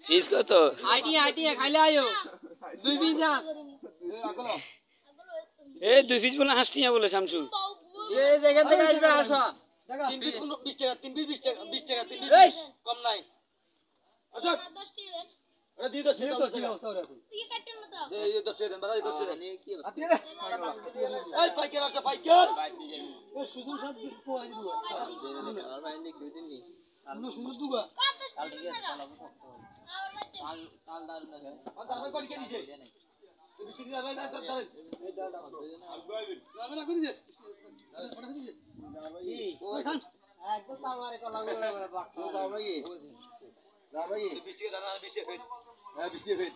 ফিস কত? এই 2 পিস বলে হাসটিয়া বলে শামসু। এই দেখেন থেকে আসবে আসো 3 পিস 20 টাকা 3 পিস 20 টাকা 3 পিস কম নাই। আচ্ছা 10 টাকা ওরা দিয়ে দাও সেটা তুই কাটেন না দাও এই 10 টাকা দেন বাড়াই 10 টাকা নিয়ে কি আপনি এই ফাইকের আসো ফাইকের এই সুজন সাথ কোয়াই দিব আর ভাই নি কি দিন নি আর নো সুজন দুবা তাল ঠিক আছে তাল দারুন আছে আর দারুন কোন কে দিছে তুই বিক্রি যাবে না তো দাঁড়ান এই দাঁড়া যাবে না কোন দিছে পড়া দিছে ওই খান একদম তামারে কলা গুলো বাক যাও ভাই যা ভাই 20 টাকা দানা 20 টাকা ফেট হ্যাঁ 20 টাকা ফেট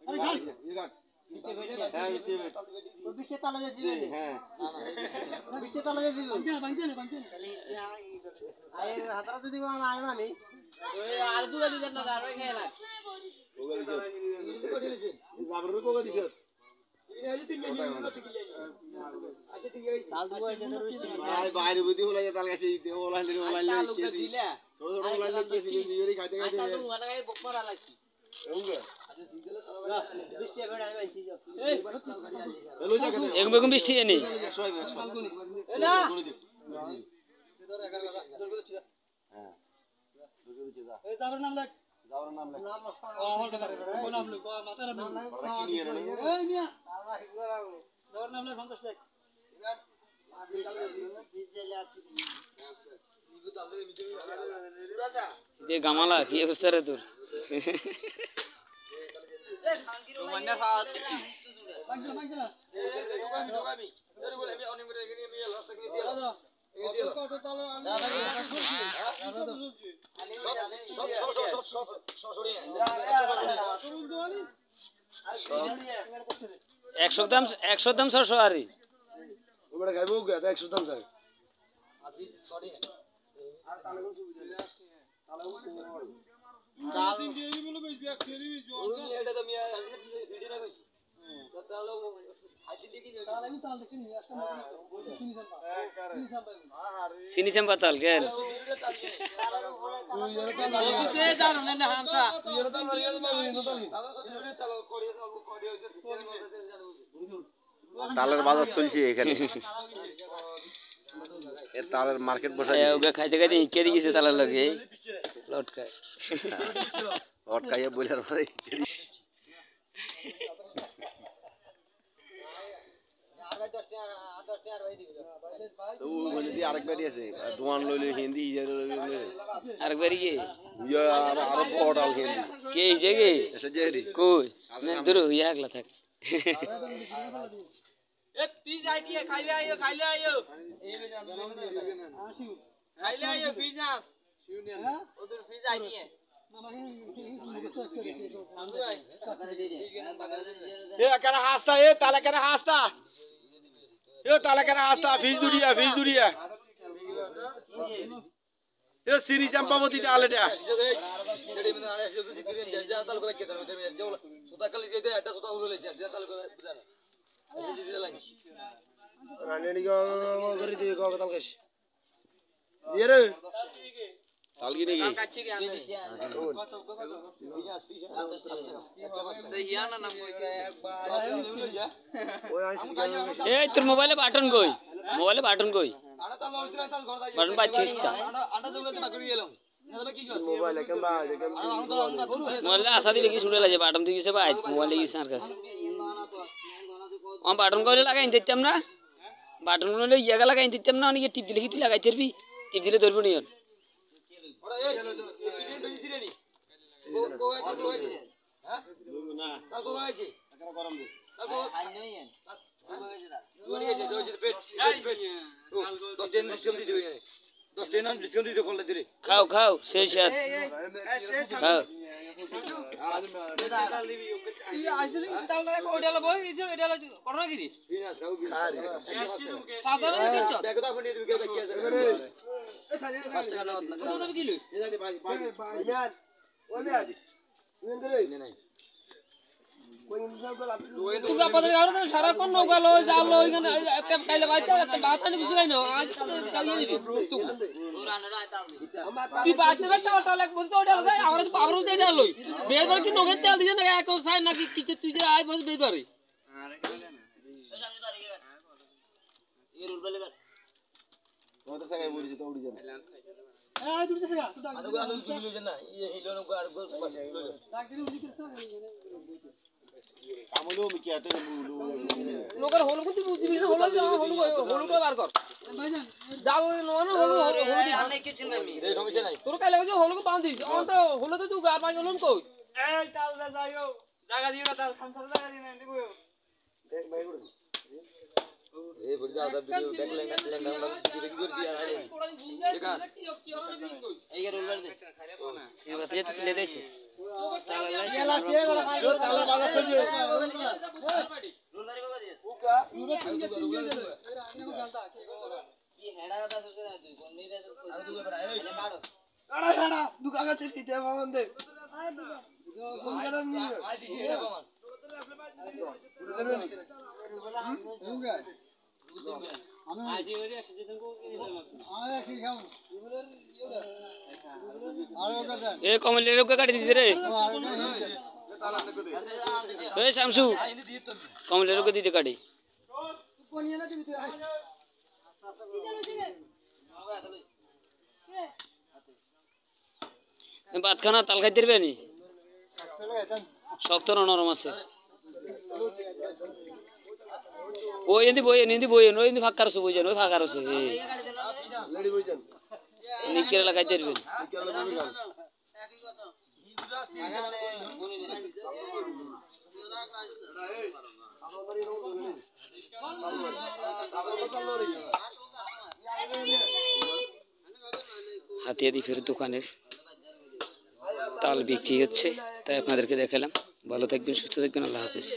আরে খান এই গান 20 টাকা ফেট হ্যাঁ 20 টাকা ফেট 20 টাকা তালা দিবেন হ্যাঁ 20 টাকা তালা দিবেন বাঁধতে না খালি আয় হাতরা যদি আমি আয় মানে ওই আর দুলা দিবেন না আর খেয়ে না ওগা দিছে জাবর কোগা দিছে এই আজ 3 মিনিট ঠিক আচ্ছা ঠিক আছে তাল দুয়া আছে ভাই বাইরে বুদ্ধি হলো তাল গাছে ওলাইলে কেসি ছোট ছোট ওলাইলে কেসি বেশি খাইতে খাইতে আচ্ছা তো ওনা গায় বকমারা লাগছি ওগা আচ্ছা দিলে 20 টাকা বেড়া আমি আইছি যাও এই হ্যালো জায়গা এরকম 20 টাকা নেই না ধর 11 টাকা জোর করে ছিড়া হ্যাঁ এই যাবার নাম লেখ নাম ও হল করে ও নাম লেখ মাথার নাম কি নিয়ে রে এই মিয়া যাবার নাম লেখ 50 লেখ দে গামালা কি অবস্থা রে তোর? মানে ফাল একশো দাম 600 আরে ওটা গাইবো গা 100 দাম স্যার আপনি সরি আর তালে কোন সুবিধা তালে তাল তিন দিয়ে বলে কইছি এক দিয়ে দিবি এটা তো মিয়া ভিডিও না কইছি তো তালে হাজি দেখি তালে আমি তাল দেখি একটা চিনি চাম্পা তাল কেন তালের বাজার চলছে এখানে এ তালের মার্কেট বসে ওগা খাইতে খাইতে ইকে দিয়েছে তালের লগে লটকায় লটকাইয়া বইলার পরে তো ওই যদি আরেকবারই আছে দোয়ান লইলে হিন্দি আরেকবার কি আরো বড় হিন্দি কে হিসে গে এসে জেরি কই না দূর হইয়া একলা থাক এ পিজ আইডিয়া খাইলে আইও খাইলে আইও বিজনেস ওদের পিজ আইডিয়া এ কেন হাসতা এ তালে কেন হাসতা এ তালে কেন হাসতা ফিজ দুড়িয়া এ সিরি চম্পাবতী তালেটা রানী করে দিয়ে গো তাল কাশ জিরে তাল কি নাকি এই তোর মোবাইলে বাটন কই বাটন পাচ্ছিস কা মোবাইলে আসা দিবে কি শুনে লাগে বাটন দিয়ে গেছে ভাই মোবাইলে গেছে আর কাছে বাটন কইলে লাগাই দিতাম না বাটন কইলে ইয়াগা লাগাই দিতাম না অনেকে টিপ দিলে কি তুই লাগাইতে পারবি টিপ দিলে ধরবো নি খাও সেই সাথ খাও আইছিলি তালটা ওইডালা বই দিছো এডালা করনা কি রে সাধারণ কিচ্ছু দেখো আপনি দিকে কি আছে কত দাম কিলো তুই বাপাদের ঘরে তো সারাক্ষণ নৌকা লই জাল লই এখানে একটা কাইলে বাইতে একটা বাতা নি বুঝলাই না আজ কালিয়ে দিবি তুই বাইতে টাটা লাগ বলতে ওটা লই আমরা তো পাবরও দেটা লই বের করে কি নগের তেল দিছে না এক সাই নাকি কিছু তুই যে আই বস বের পারে কত টাকা বলিস তো উড়ি যাবে এই দুটো থেকে তুই ডাক আদু আদু দিল না এই লোন আর ডাক দিলি উনি করছ আমলো মি কি আতে বুলু নৌকার হলো তুই বুঝবি না হলো হলো বার কর ভাইজান যাও না হলো দি আমি কিছু নাই রে সমস্যা নাই তোর কাইলে যে হলো বাঁধ দিস অন তো হলো তো তুই গা পাই গেলন কই এই তালটা যাইও জায়গা দিও না তাল খানসার জায়গা দিও না দিব দেখ ভাই গুলো এই বড় দাদা ভিডিও দেখলেন না কি করে দিয়া আরে এই রোল করে দে এই বাত ये ले दे छे এলা সে গলা খাই তালা বাজা চলবে রোল বাড়ি বাবা দিয়ে উকা ইউরে তিনকে দে এর আগে কো গালতা কি গলা কি হেডা দাদা সুকে না তুই কোন নিবে আর তুই বড় এই কাড়ো আড়া আড়া দুকাগা তে দিতে বামন দে কোন গলা নি আই দিছি রে বামন উড়ে দেবে হুঙ্গা আমি আই দি ওরে আসে দিন কো কি দিলাম আয় কি খাও আর ওকা দেন এ কমলের ওকে কাটি দিতে রে তালা দেখো দে এ শামসু কমলের ওকে দিতে কাটি কোনিয়া না দিবি তুই ভাত খানা তাল খাইতে পারবে নি শক্ত না নরম আছে ওই এndi বই ওই এndi ফাঁকা রসে বই যান ওই ফাঁকা রসে লেডি বইছেন নিকের লাগাইতে পারবেন কেলা দেবে গাল হাতিয়াদি ফের দোকানের তাল বিক্রি হচ্ছে তাই আপনাদেরকে দেখালাম ভালো থাকবেন সুস্থ থাকবেন আল্লাহ হাফেজ